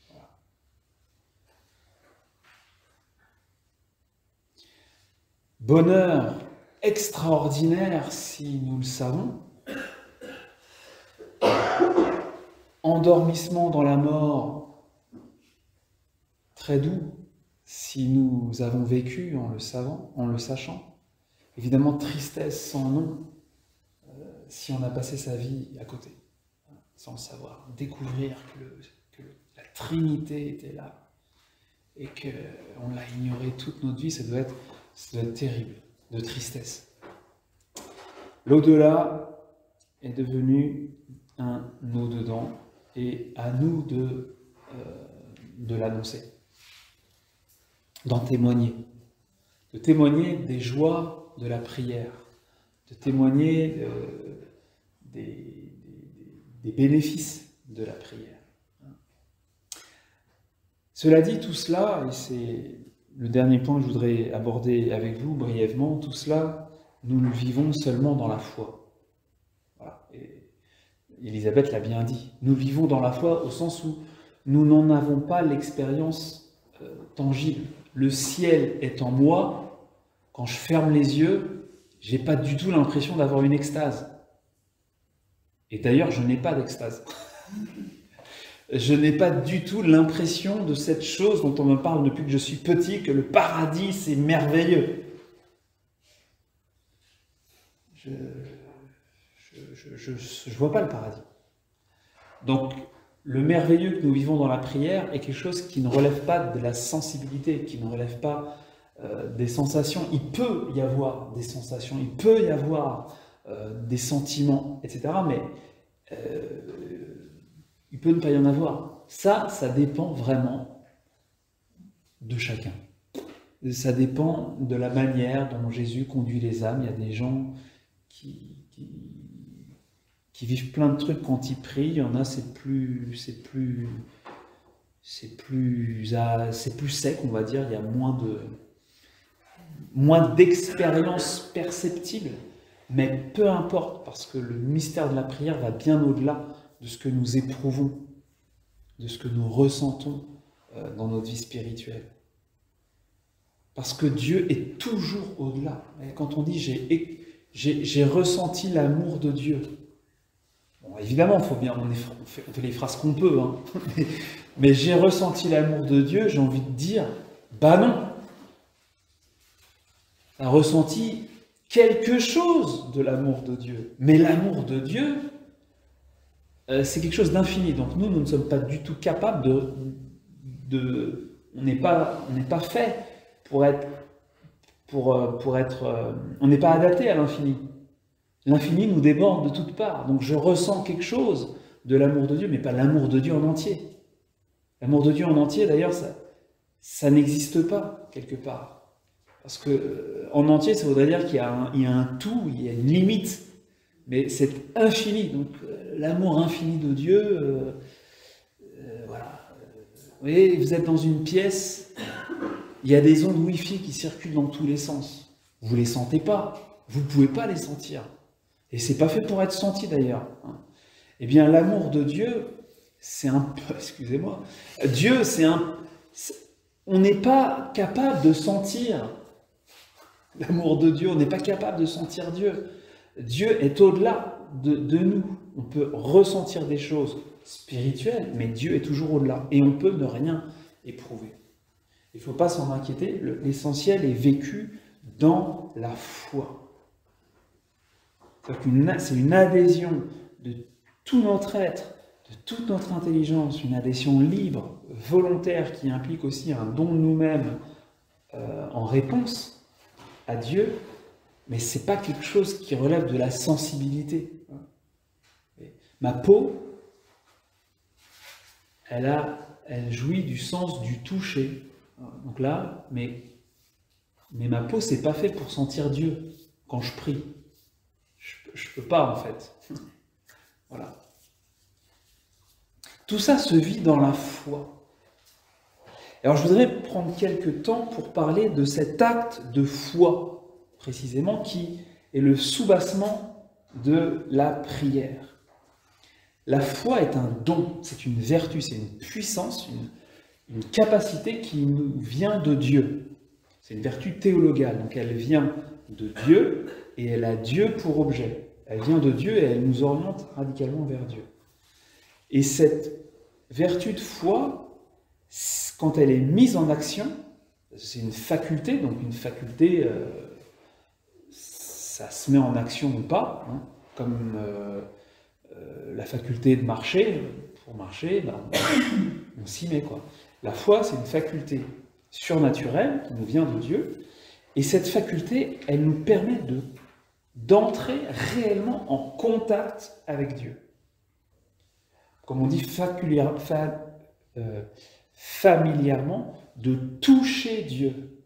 Voilà. Bonheur extraordinaire si nous le savons. Endormissement dans la mort, très doux si nous avons vécu en le savant, en le sachant. Évidemment, tristesse sans nom si on a passé sa vie à côté, sans le savoir. Découvrir que la Trinité était là et qu'on l'a ignoré toute notre vie, ça doit être terrible, de tristesse. L'au-delà est devenu un au-dedans et à nous de l'annoncer, d'en témoigner, de témoigner des joies de la prière, de témoigner des bénéfices de la prière. Cela dit, tout cela, et c'est le dernier point que je voudrais aborder avec vous brièvement, tout cela, nous le vivons seulement dans la foi. Voilà. Et Élisabeth l'a bien dit, nous vivons dans la foi au sens où nous n'en avons pas l'expérience tangible. Le ciel est en moi, quand je ferme les yeux, j'ai pas du tout l'impression d'avoir une extase. Et d'ailleurs, je n'ai pas d'extase. Je n'ai pas du tout l'impression de cette chose dont on me parle depuis que je suis petit, que le paradis, c'est merveilleux. Je vois pas le paradis. Donc, le merveilleux que nous vivons dans la prière est quelque chose qui ne relève pas de la sensibilité, qui ne relève pas des sensations. Il peut y avoir des sensations, il peut y avoir des sentiments, etc. Mais il peut ne pas y en avoir. Ça dépend vraiment de chacun. Ça dépend de la manière dont Jésus conduit les âmes. Il y a des gens qui vivent plein de trucs quand ils prient. Il y en a, c'est plus sec, on va dire. Il y a moins d'expérience perceptible. Mais peu importe, parce que le mystère de la prière va bien au-delà de ce que nous éprouvons, de ce que nous ressentons dans notre vie spirituelle. Parce que Dieu est toujours au-delà. Quand on dit « j'ai ressenti l'amour de Dieu », bon, évidemment, on fait les phrases qu'on peut, hein. Mais j'ai ressenti l'amour de Dieu, j'ai envie de dire, bah non. Tu as ressenti quelque chose de l'amour de Dieu. Mais l'amour de Dieu, c'est quelque chose d'infini. Donc nous ne sommes pas du tout capables on n'est pas fait pour être, on n'est pas adapté à l'infini. L'infini nous déborde de toutes parts. Donc je ressens quelque chose de l'amour de Dieu, mais pas l'amour de Dieu en entier. L'amour de Dieu en entier, d'ailleurs, ça n'existe pas quelque part. Parce que en entier, ça voudrait dire qu'il y a un tout, il y a une limite. Mais c'est infini. Donc l'amour infini de Dieu, voilà. Vous voyez, vous êtes dans une pièce, il y a des ondes Wi-Fi qui circulent dans tous les sens. Vous ne les sentez pas. Vous ne pouvez pas les sentir. Et c'est pas fait pour être senti d'ailleurs. Eh bien, l'amour de Dieu, c'est un peu, excusez-moi, Dieu, on n'est pas capable de sentir l'amour de Dieu, on n'est pas capable de sentir Dieu. Dieu est au-delà de nous. On peut ressentir des choses spirituelles, mais Dieu est toujours au-delà. Et on peut ne rien éprouver. Il ne faut pas s'en inquiéter, l'essentiel est vécu dans la foi. C'est une adhésion de tout notre être, de toute notre intelligence, une adhésion libre, volontaire, qui implique aussi un don de nous-mêmes en réponse à Dieu, mais ce n'est pas quelque chose qui relève de la sensibilité. Ma peau, elle jouit du sens du toucher. Donc là, mais ma peau, c'est pas fait pour sentir Dieu quand je prie. Je peux pas, en fait. Voilà. Tout ça se vit dans la foi. Alors, je voudrais prendre quelques temps pour parler de cet acte de foi, précisément, qui est le soubassement de la prière. La foi est un don, c'est une vertu, c'est une puissance, une capacité qui nous vient de Dieu. C'est une vertu théologale, donc elle vient de Dieu et elle a Dieu pour objet. Elle vient de Dieu et elle nous oriente radicalement vers Dieu. Et cette vertu de foi, quand elle est mise en action, c'est une faculté, donc une faculté, ça se met en action ou pas, hein, comme la faculté de marcher. Pour marcher, ben, on s'y met, quoi. La foi, c'est une faculté surnaturelle qui nous vient de Dieu, et cette faculté, elle nous permet d'entrer réellement en contact avec Dieu. Comme on dit familièrement, de toucher Dieu.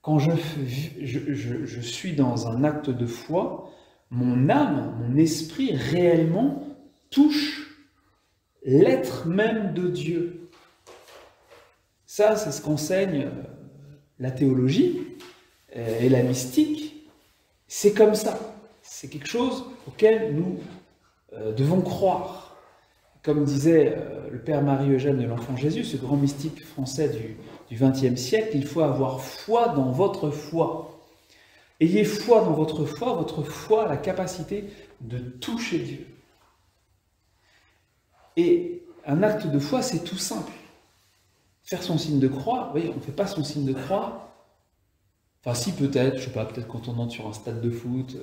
Quand je suis dans un acte de foi, mon âme, mon esprit réellement touche l'être même de Dieu. Ça, c'est ce qu'enseigne la théologie et la mystique. C'est comme ça. C'est quelque chose auquel nous devons croire. Comme disait le père Marie-Eugène de l'Enfant Jésus, ce grand mystique français du XXe siècle, il faut avoir foi dans votre foi. Ayez foi dans votre foi a la capacité de toucher Dieu. Et un acte de foi, c'est tout simple. Faire son signe de croix, vous voyez, on ne fait pas son signe de croix. Enfin si, peut-être, je ne sais pas, peut-être quand on entre sur un stade de foot,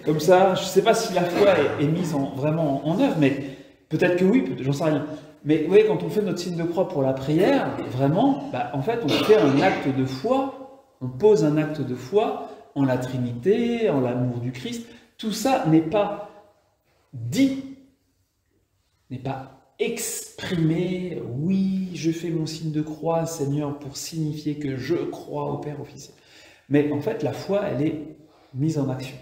comme ça, je ne sais pas si la foi est mise vraiment en œuvre, mais peut-être que oui, j'en sais rien. Mais vous voyez, quand on fait notre signe de croix pour la prière, vraiment, en fait, on fait un acte de foi, on pose un acte de foi en la Trinité, en l'amour du Christ. Tout ça n'est pas dit, n'est pas exprimé, oui, je fais mon signe de croix, Seigneur, pour signifier que je crois au Père officiel. Mais en fait, la foi, elle est mise en action.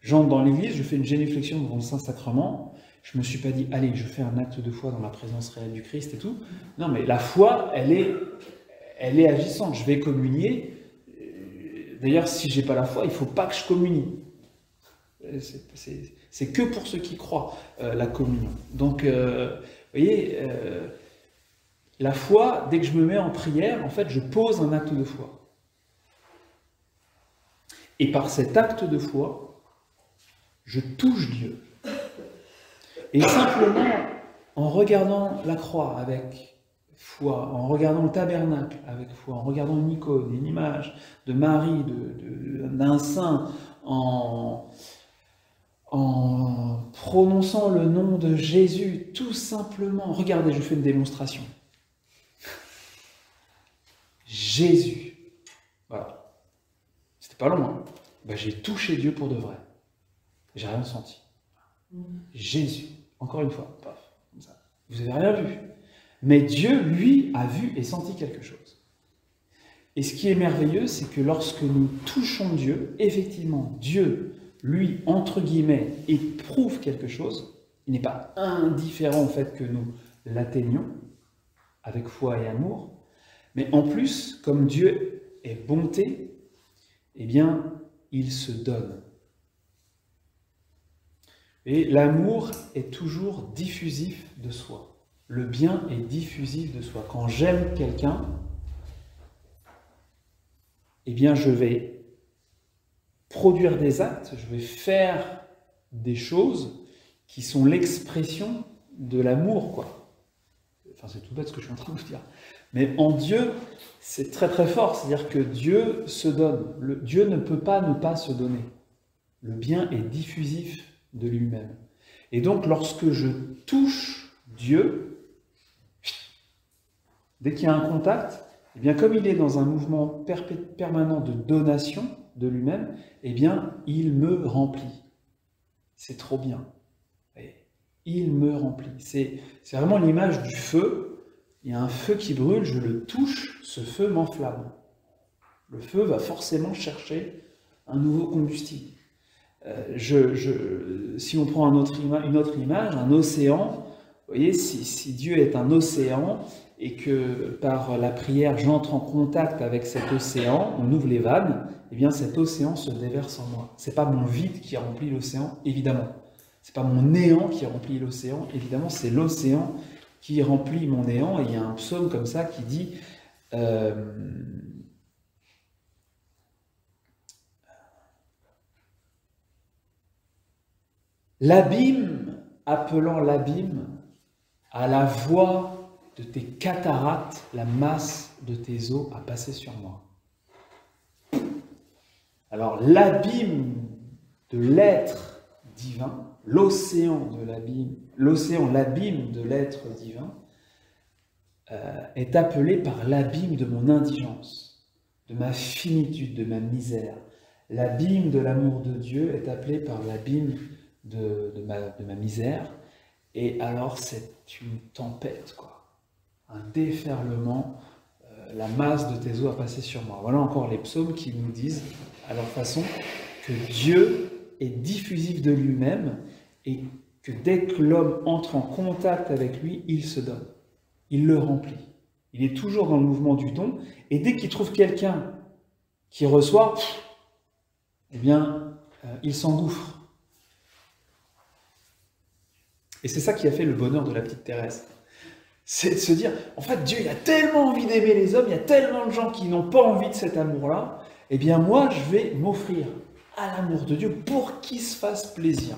J'entre dans l'église, je fais une génuflexion devant le Saint-Sacrement, je ne me suis pas dit, allez, je fais un acte de foi dans la présence réelle du Christ et tout. Non, mais la foi, elle est agissante. Je vais communier. D'ailleurs, si je n'ai pas la foi, il ne faut pas que je communie. C'est que pour ceux qui croient, la communion. Donc, vous voyez, la foi, dès que je me mets en prière, en fait, je pose un acte de foi. Et par cet acte de foi, je touche Dieu. Et simplement, en regardant la croix avec foi, en regardant le tabernacle avec foi, en regardant une icône, une image de Marie, d'un saint, en prononçant le nom de Jésus, tout simplement, regardez, je fais une démonstration. Jésus. Voilà. C'était pas long, hein. J'ai touché Dieu pour de vrai. J'ai rien senti. Jésus. Encore une fois, paf, comme ça. Vous n'avez rien vu. Mais Dieu, lui, a vu et senti quelque chose. Et ce qui est merveilleux, c'est que lorsque nous touchons Dieu, effectivement, Dieu, lui, entre guillemets, éprouve quelque chose. Il n'est pas indifférent au fait que nous l'atteignions, avec foi et amour. Mais en plus, comme Dieu est bonté, eh bien, il se donne. Et l'amour est toujours diffusif de soi. Le bien est diffusif de soi. Quand j'aime quelqu'un, eh bien, je vais produire des actes, je vais faire des choses qui sont l'expression de l'amour, quoi. Enfin, c'est tout bête ce que je suis en train de vous dire. Mais en Dieu, c'est très très fort. C'est-à-dire que Dieu se donne. Dieu ne peut pas ne pas se donner. Le bien est diffusif de lui-même. Et donc, lorsque je touche Dieu, dès qu'il y a un contact, eh bien, comme il est dans un mouvement permanent de donation de lui-même, eh bien, il me remplit. C'est trop bien. Il me remplit. C'est vraiment l'image du feu. Il y a un feu qui brûle, je le touche, ce feu m'enflamme. Le feu va forcément chercher un nouveau combustible. Si on prend une autre image, un océan, vous voyez, si Dieu est un océan et que par la prière j'entre en contact avec cet océan, on ouvre les vannes, eh bien cet océan se déverse en moi. C'est pas mon vide qui remplit l'océan, évidemment. C'est pas mon néant qui remplit l'océan, évidemment, c'est l'océan qui remplit mon néant. Et il y a un psaume comme ça qui dit l'abîme appelant l'abîme, à la voix de tes cataractes, la masse de tes eaux a passé sur moi. Alors l'abîme de l'être divin, l'océan, l'abîme de l'être divin, est appelé par l'abîme de mon indigence, de ma finitude, de ma misère. L'abîme de l'amour de Dieu est appelé par l'abîme de ma misère. Et alors c'est une tempête, quoi. Un déferlement, la masse de tes eaux a passé sur moi. Voilà encore les psaumes qui nous disent, à leur façon, que Dieu est diffusif de lui-même et que dès que l'homme entre en contact avec lui, il se donne. Il le remplit. Il est toujours dans le mouvement du don. Et dès qu'il trouve quelqu'un qui reçoit, eh bien, il s'engouffre. Et c'est ça qui a fait le bonheur de la petite Thérèse. C'est de se dire, en fait, Dieu, il a tellement envie d'aimer les hommes, il y a tellement de gens qui n'ont pas envie de cet amour-là, eh bien moi, je vais m'offrir à l'amour de Dieu pour qu'il se fasse plaisir.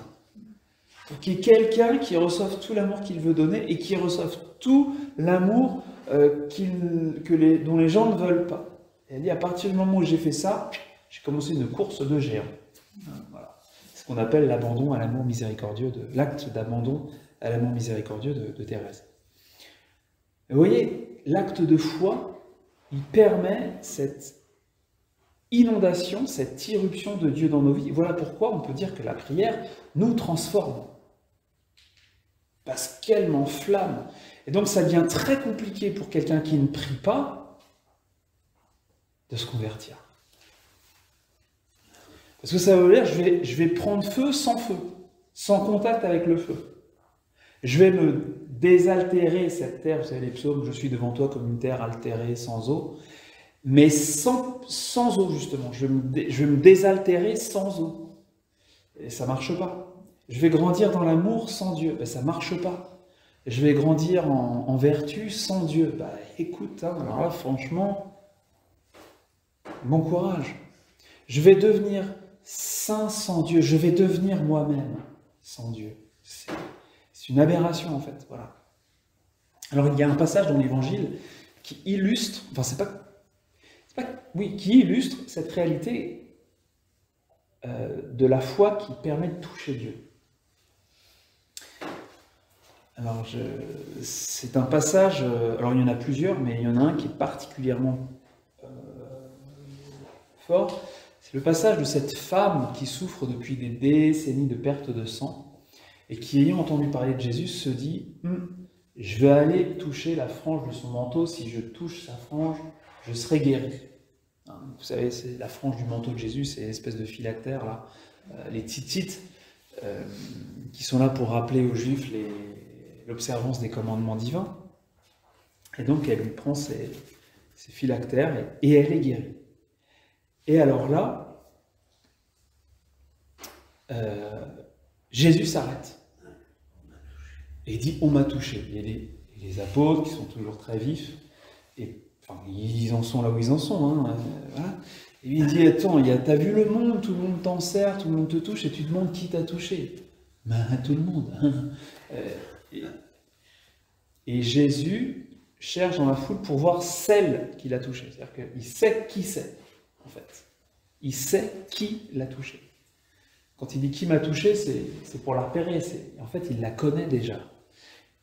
Pour qu'il y ait quelqu'un qui reçoive tout l'amour qu'il veut donner et qui reçoive tout l'amour dont les gens ne veulent pas. Et elle dit, à partir du moment où j'ai fait ça, j'ai commencé une course de géants. Voilà. C'est ce qu'on appelle l'abandon à l'amour miséricordieux, l'acte d'abandon à l'amour miséricordieux de Thérèse. Et vous voyez, l'acte de foi, il permet cette inondation, cette irruption de Dieu dans nos vies. Voilà pourquoi on peut dire que la prière nous transforme. Parce qu'elle m'enflamme. Et donc ça devient très compliqué pour quelqu'un qui ne prie pas de se convertir. Parce que ça veut dire je vais prendre feu, sans contact avec le feu. Je vais me désaltérer cette terre, vous savez les psaumes, je suis devant toi comme une terre altérée, sans eau, mais sans eau justement, je vais me désaltérer sans eau. Et ça ne marche pas. Je vais grandir dans l'amour sans Dieu, ben, ça ne marche pas. Je vais grandir en vertu sans Dieu. Ben, écoute, hein, alors là franchement, bon courage. Je vais devenir saint sans Dieu, je vais devenir moi-même sans Dieu. C'est une aberration en fait, voilà. Alors il y a un passage dans l'Évangile qui illustre, qui illustre cette réalité de la foi qui permet de toucher Dieu. Alors c'est un passage, alors il y en a plusieurs, mais il y en a un qui est particulièrement fort. C'est le passage de cette femme qui souffre depuis des décennies de perte de sang et qui, ayant entendu parler de Jésus, se dit « Je vais aller toucher la frange de son manteau, si je touche sa frange, je serai guéri. » Vous savez, c'est la frange du manteau de Jésus, c'est l'espèce de phylactère, là, les titites, qui sont là pour rappeler aux Juifs l'observance des commandements divins. Et donc, elle lui prend ses phylactères et elle est guérie. Et alors là, Jésus s'arrête et dit « On m'a touché ». Et les apôtres, qui sont toujours très vifs, et enfin, ils en sont là où ils en sont. Hein, voilà. Et lui il dit « Attends, t'as vu le monde, tout le monde t'en sert, tout le monde te touche, et tu te demandes qui t'a touché ?» Ben, tout le monde. Et Jésus cherche dans la foule pour voir celle qui l'a touché. C'est-à-dire qu'il sait qui c'est, en fait. Il sait qui l'a touché. Quand il dit « qui m'a touché », c'est pour la repérer. En fait, il la connaît déjà.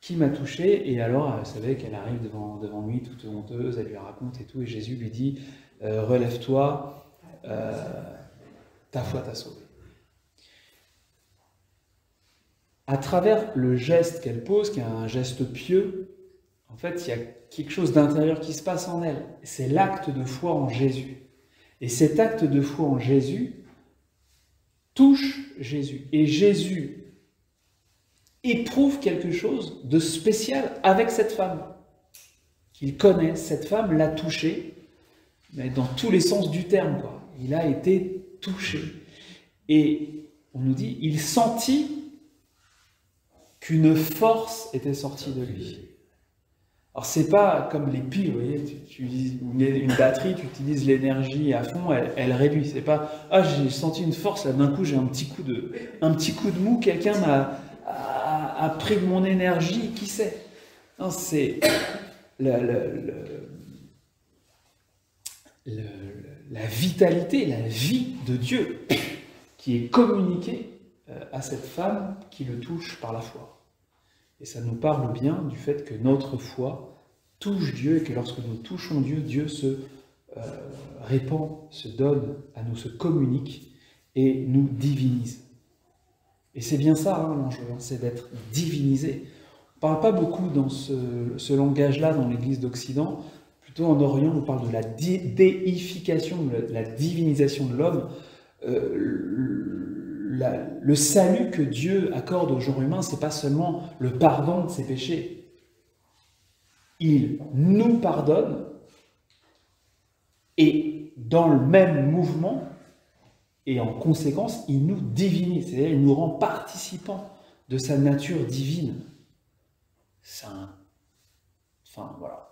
Qui m'a touché? Et alors, vous savez qu'elle arrive devant lui, toute honteuse, elle lui raconte et tout, et Jésus lui dit « Relève-toi, ta foi t'a sauvé. » À travers le geste qu'elle pose, qui est un geste pieux, en fait, il y a quelque chose d'intérieur qui se passe en elle. C'est l'acte de foi en Jésus. Et cet acte de foi en Jésus touche Jésus. Et Jésus éprouve quelque chose de spécial avec cette femme. Qu'il connaît, cette femme l'a touché, mais dans tous les sens du terme, quoi. Il a été touché. Et on nous dit, il sentit qu'une force était sortie de lui. Alors c'est pas comme les piles, vous voyez, tu utilises une batterie, tu utilises l'énergie à fond, elle réduit. C'est pas « Ah, j'ai senti une force, là d'un coup j'ai un petit coup de mou, quelqu'un a pris de mon énergie, qui sait ?» Non, c'est la vitalité, la vie de Dieu qui est communiquée à cette femme qui le touche par la foi. Et ça nous parle bien du fait que notre foi touche Dieu et que lorsque nous touchons Dieu, Dieu se répand, se donne à nous, se communique et nous divinise. Et c'est bien ça, hein, l'enjeu, c'est d'être divinisé. On ne parle pas beaucoup dans ce langage-là dans l'Église d'Occident. Plutôt en Orient, on parle de la déification, de la divinisation de l'homme. Le salut que Dieu accorde au genre humain, ce n'est pas seulement le pardon de ses péchés. Il nous pardonne et dans le même mouvement, et en conséquence, il nous divinise, c'est-à-dire il nous rend participants de sa nature divine. Enfin, voilà.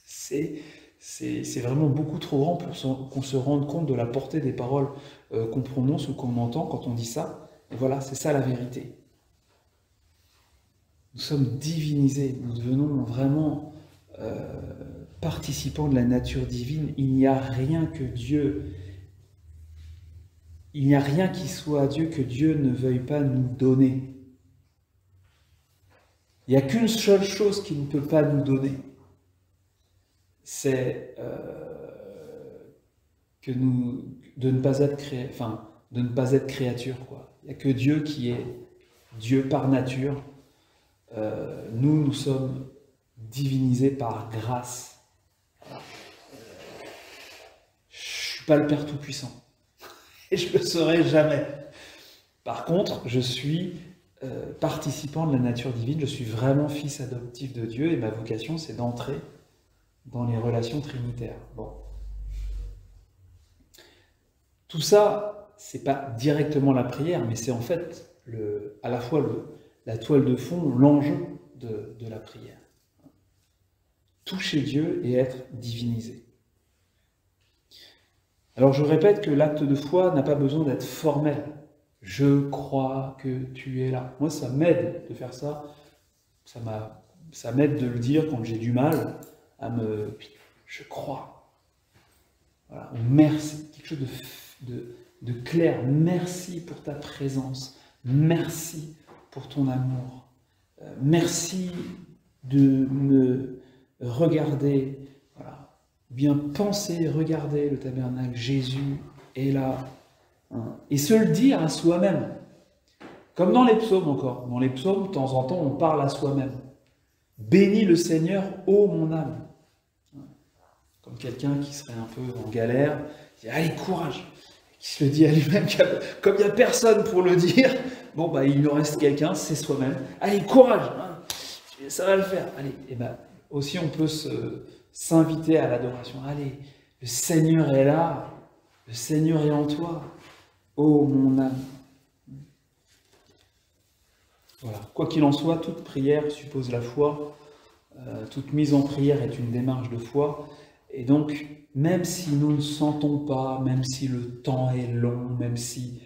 C'est vraiment beaucoup trop grand pour qu'on se rende compte de la portée des paroles qu'on prononce ou qu'on entend quand on dit ça. Et voilà, c'est ça la vérité. Nous sommes divinisés, nous devenons vraiment participants de la nature divine. Il n'y a rien que Dieu, il n'y a rien qui soit à Dieu que Dieu ne veuille pas nous donner. Il n'y a qu'une seule chose qu'il ne peut pas nous donner, c'est de ne pas être créature, quoi. Il n'y a que Dieu qui est Dieu par nature. Nous sommes divinisés par grâce. Je ne suis pas le Père Tout-Puissant. Et je ne le serai jamais. Par contre, je suis participant de la nature divine, je suis vraiment fils adoptif de Dieu, et ma vocation, c'est d'entrer dans les relations trinitaires. Bon. Tout ça, c'est pas directement la prière, mais c'est en fait à la fois la toile de fond, l'enjeu de la prière. Toucher Dieu et être divinisé. Alors je répète que l'acte de foi n'a pas besoin d'être formel. Je crois que tu es là. Moi, ça m'aide de faire ça. Ça m'aide de le dire quand j'ai du mal à me... Je crois. Voilà. Merci. Quelque chose de clair. Merci pour ta présence. Merci pour ton amour. Merci de me regarder. Voilà. Bien penser, regarder le tabernacle. Jésus est là. Et se le dire à soi-même. Comme dans les psaumes encore. Dans les psaumes, de temps en temps, on parle à soi-même. Bénis le Seigneur, ô mon âme. Comme quelqu'un qui serait un peu en galère, il dit allez, courage. Qui se le dit à lui-même, comme il n'y a personne pour le dire, bon, bah, il nous reste quelqu'un, c'est soi-même. Allez, courage, hein, ça va le faire. Allez, et ben, aussi on peut s'inviter à l'adoration. Allez, le Seigneur est là, le Seigneur est en toi. Oh mon âme. Voilà. Quoi qu'il en soit, toute prière suppose la foi. Toute mise en prière est une démarche de foi. Et donc, même si nous ne sentons pas, même si le temps est long, même si...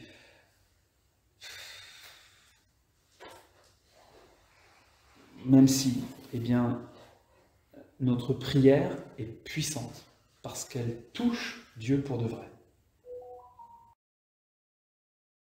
eh bien, notre prière est puissante parce qu'elle touche Dieu pour de vrai.